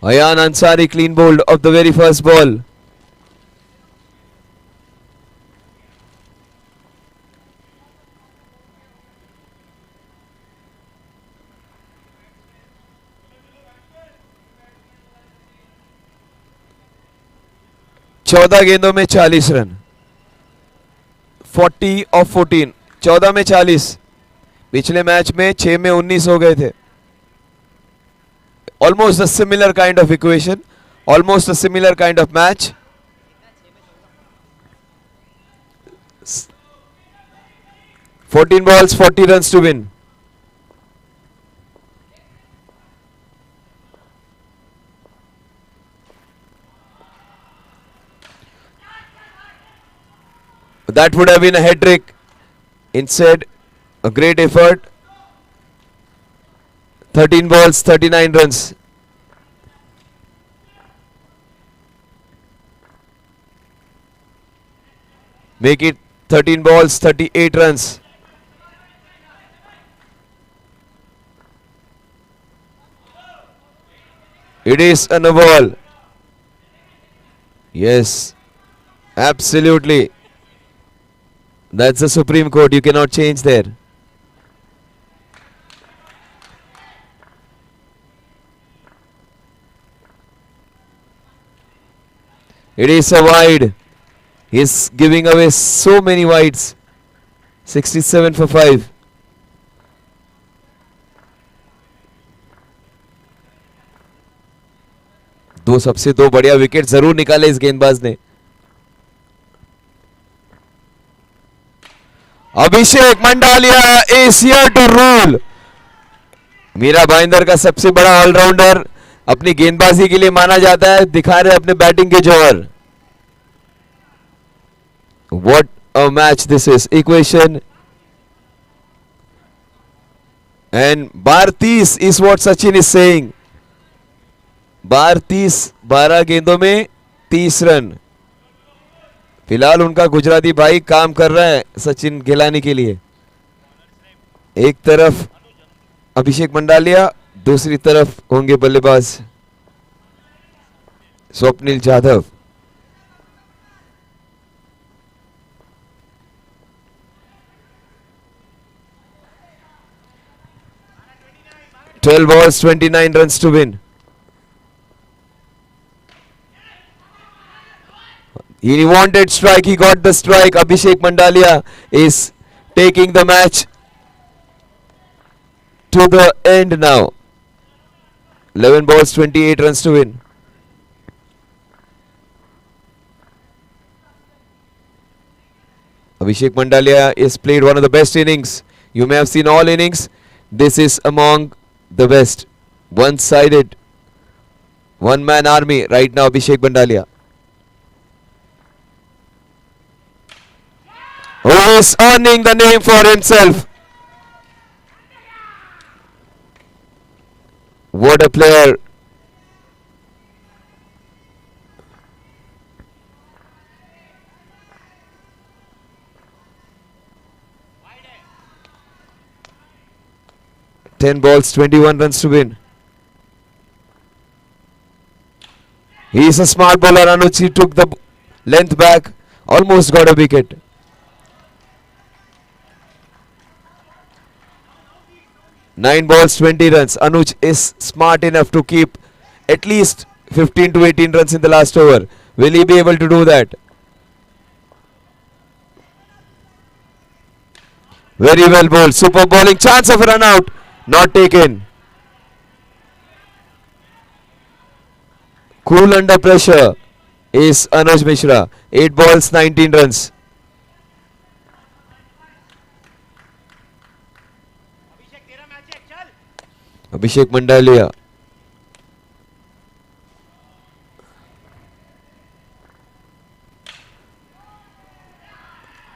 Ayan Ansari clean bowled of the very first ball. 14 गेंदों में 40 run, 40 of 14, 14 में 40। पिछले match में 6 में 19 हो गए थे। Almost a similar kind of equation, almost a similar kind of match. S- 14 balls, 40 runs to win. That would have been a hat trick. Instead, a great effort. 13 balls, 39 runs. Make it 13 balls, 38 runs. It is a no ball. Yes, absolutely. That's the Supreme Court. You cannot change there. It is a wide. He's giving away so many wides. 67 for 5. सबसे दो बढ़िया wicket जरूर निकाले इस गेंदबाज ने। Abhishek Mandalia is here to rule. Mira Bhayandar का सबसे बड़ा ऑलराउंडर अपनी गेंदबाजी के लिए माना जाता है, दिखा रहे अपने बैटिंग के जोहर। What a match this is. Equation and बार 30 is what Sachin is saying. बार 30, 12 गेंदों में 30 रन। फिलहाल उनका गुजराती भाई काम कर रहा है सचिन खिलाने के लिए। एक तरफ अभिषेक मंडालिया, दूसरी तरफ होंगे बल्लेबाज Swapnil Jadhav. Twelve balls, 29 runs to win. He wanted strike, he got the strike. Abhishek Mandalia is taking the match to the end now. 11 balls, 28 runs to win. Abhishek Mandalia has played one of the best innings. You may have seen all innings. This is among the best. One-sided, one-man army right now, Abhishek Mandalia. Who is earning the name for himself. What a player. Ten balls, 21 runs to win. He is a smart bowler. Anuj, he took the length back, almost got a wicket. Nine balls, 20 runs. Anuj is smart enough to keep at least 15 to 18 runs in the last over. Will he be able to do that? Very well bowled. Super bowling. Chance of a run out. Not taken. Cool under pressure is Anuj Mishra. 8 balls, 19 runs. Abhishek Mandalia.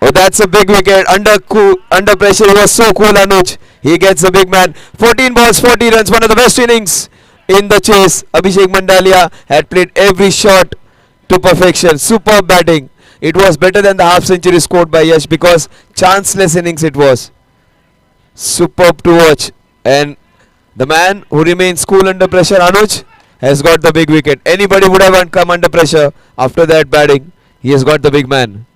Oh, that's a big wicket. Under pressure, he was so cool, Anuj. He gets the big man. 14 balls, 40 runs. One of the best innings in the chase. Abhishek Mandalia had played every shot to perfection. Superb batting. It was better than the half century scored by Yash because chanceless innings it was. Superb to watch. And the man who remains cool under pressure, Anuj, has got the big wicket. Anybody would have come under pressure after that batting. He has got the big man.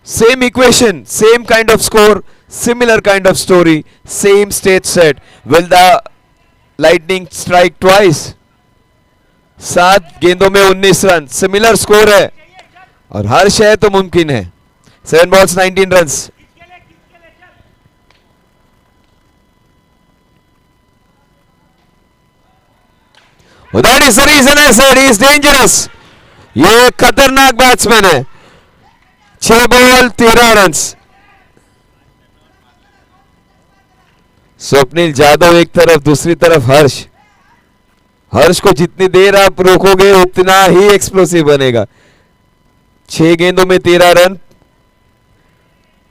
Same equation, same kind of score, similar kind of story, same stage set. Will the Lightning strike twice? 7 गेंदों में 19 run, similar score है और हर्ष है तो मुमकिन है। 7 balls 19 runs. Oh, that is the reason I said he is dangerous. ये खतरनाक बैट्समैन है। 6 बॉल 13 रन्स। स्वप्निल जाधव एक तरफ, दूसरी तरफ हर्ष। हर्ष को जितनी देर आप रोकोगे उतना ही एक्सप्लोसिव बनेगा। 6 गेंदों में 13 रन।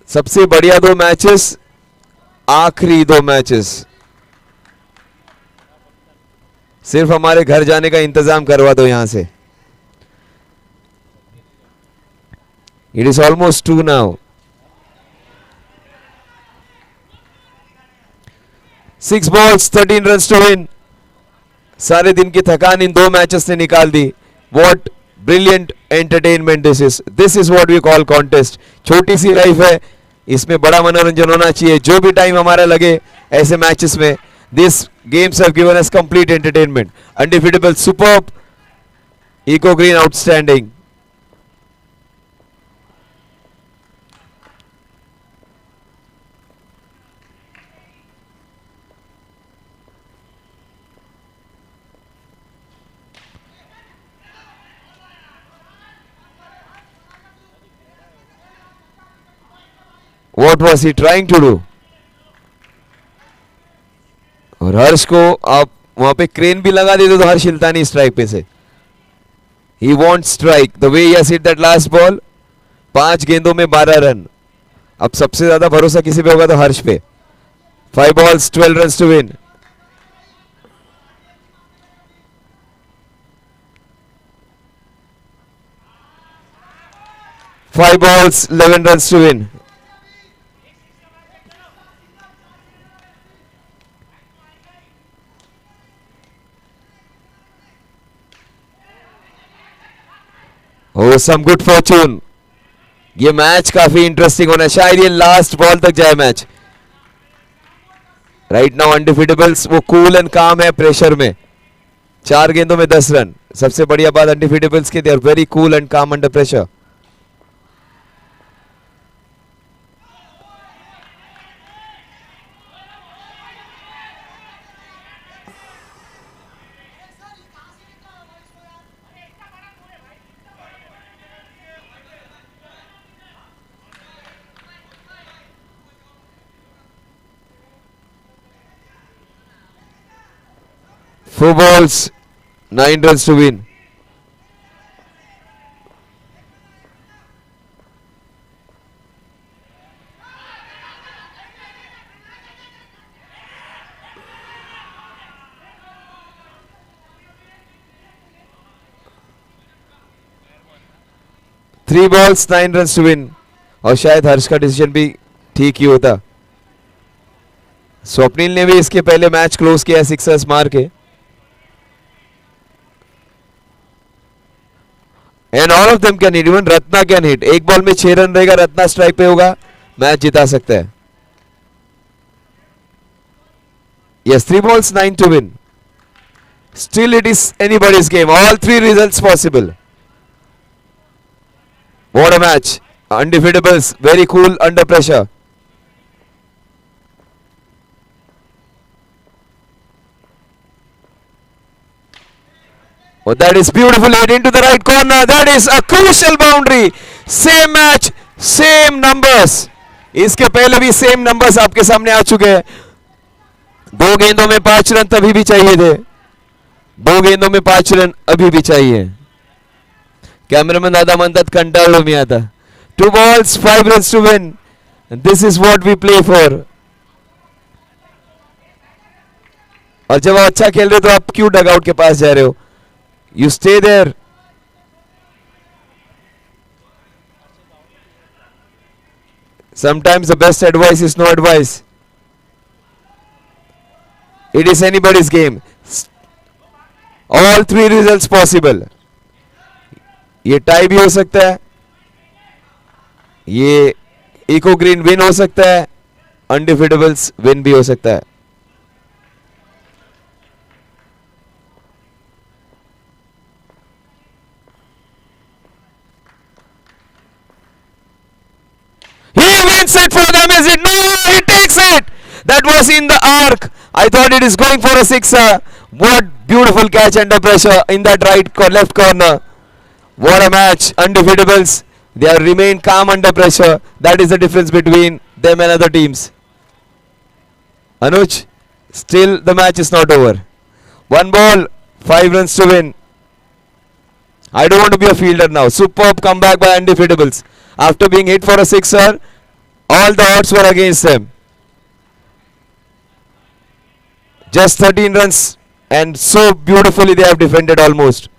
सबसे बढ़िया 2 मैचेस, आखिरी 2 मैचेस। सिर्फ हमारे घर जाने का इंतजाम करवा दो यहां से। It is almost 2 now. 6 balls 13 runs to win. सारे दिन की थकान इन 2 मैचेस ने निकाल दी। What brilliant entertainment this is. This is what we call contest. छोटी सी लाइफ है, इसमें बड़ा मनोरंजन होना चाहिए। जो भी टाइम हमारा लगे ऐसे मैचेस में। These games have given us complete entertainment. Undefeatable, superb. Eco Green, outstanding. What was he trying to do? और हर्ष को आप वहां पे क्रेन भी लगा दे तो हर्ष हिलता नहीं स्ट्राइक पे से। He wants strike. The way he has hit that last ball. 5 गेंदों में 12 रन। अब सबसे ज्यादा भरोसा किसी पे होगा तो हर्ष पे। 5 balls 12 runs to win. Five balls 11 runs to win. Oh, some good fortune. ये मैच काफी इंटरेस्टिंग होना है। शायद ये लास्ट बॉल तक जाए मैच। राइट नाउ अनडिफीटेबल्स वो कूल एंड काम है प्रेशर में। 4 गेंदों में 10 रन। सबसे बढ़िया बात अनडिफीटेबल्स की, they are very cool and calm under pressure. Four balls 9 runs to win. Three balls 9 runs to win. और शायद हर्ष का डिसीजन भी ठीक ही होता। स्वप्निल ने भी इसके पहले मैच क्लोज किया 6 रन मार के। And all of them can hit, even Ratna can hit. एक बॉल में 6 रन रहेगा, रत्ना स्ट्राइक पे होगा, मैच जिता सकता है। Yes 3 balls 9 to win. Still it is anybody's game. All 3 results possible. What a match. Undefeatables very cool under pressure. Oh, that is beautiful hit into the right corner. That is a crucial boundary. Same match, same numbers. इसके पहले भी same numbers आपके सामने आ चुके हैं। 2 गेंदों में 5 run तभी भी चाहिए थे। 2 गेंदों में 5 रन अभी भी चाहिए। कैमरामैन दादा म्हणतात कंटाळलो मी आता। 2 balls 5 runs to win. And this is what we play for. और जब आप अच्छा खेल रहे हो तो आप क्यों डगआउट के पास जा रहे हो? You stay there. Sometimes the best advice is no advice. It is anybody's game. All 3 results possible. ये टाई भी हो सकता है, ये इको ग्रीन विन हो सकता है, अनडिफीटेबल्स विन भी हो सकता है। it for them, is it? No, he takes it. That was in the arc. I thought it is going for a sixer. What beautiful catch under pressure in that left corner. What a match. Undefeatables. They have remained calm under pressure. That is the difference between them and other teams. Anuj, still the match is not over. 1 ball, 5 runs to win. I don't want to be a fielder now. Superb comeback by Undefeatables. After being hit for a sixer, all the odds were against them. Just 13 runs, and so beautifully they have defended almost.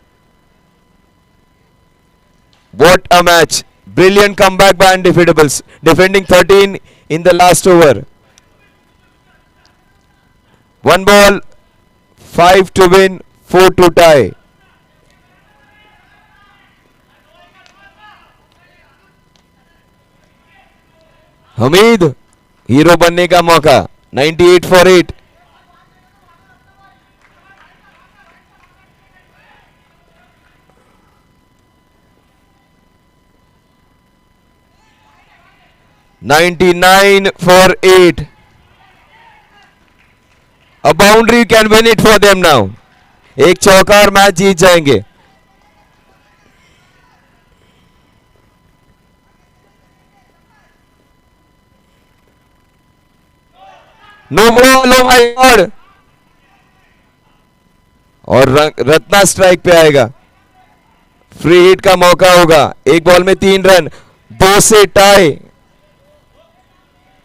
What a match. Brilliant comeback by Undefeatables. Defending 13 in the last over. 1 ball, 5 to win, 4 to tie. Hamid, hero बनने का मौका. 98 for 8. $99 for 8. A boundary can win it for them now. एक चौका और match जीत जाएंगे. No ball, oh my god. और Ratna strike पे आएगा. फ्री हिट का मौका होगा. एक बॉल में 3 रन. 2 से टाई.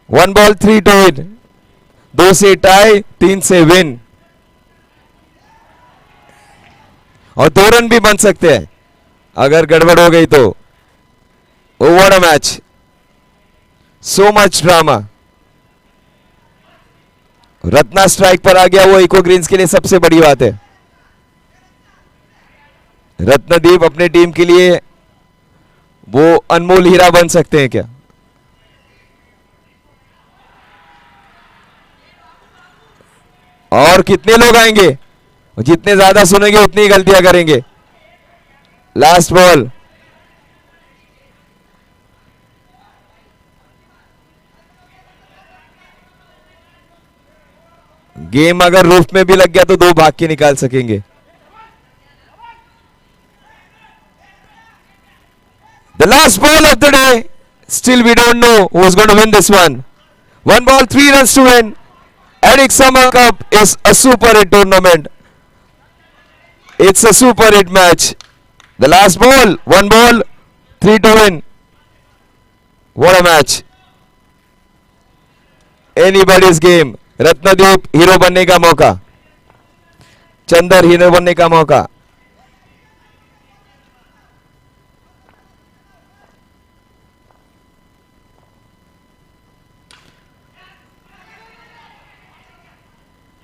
1 ball 3 to win. 2 से टाई, 3 से विन. और 2 रन भी बन सकते हैं अगर गड़बड़ हो गई तो. What a match. So much drama. Ratna strike पर आ गया, वो इको ग्रीन्स के लिए सबसे बड़ी बात है. रत्नदीप अपने टीम के लिए वो अनमोल हीरा बन सकते हैं क्या? और कितने लोग आएंगे? जितने ज्यादा सुनेंगे उतनी गलतियां करेंगे. Last ball. गेम अगर रूफ में भी लग गया तो 2 भाग के निकाल सकेंगे. The last ball of the day. Still we don't know who's going to win this one. 1 ball, 3 runs to win. Eric Summer Cup is a super hit tournament. It's a super hit match. The last ball, 1 ball, 3 to win. What a match. Anybody's game. Ratnadeep hero बनने का मौका. Chandar hero बनने का मौका.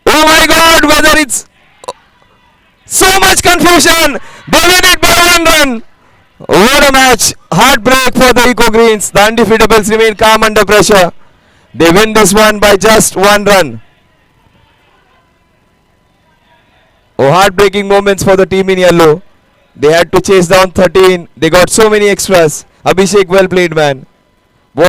Oh my God, whether it's so much confusion. They win it by 1 run. What a match. Heartbreak for the Eco Greens. The Undefeatables remain calm under pressure. They win this one by just 1 run. Oh, heartbreaking moments for the team in yellow. They had to chase down 13. They got so many extras. Abhishek, well played, man.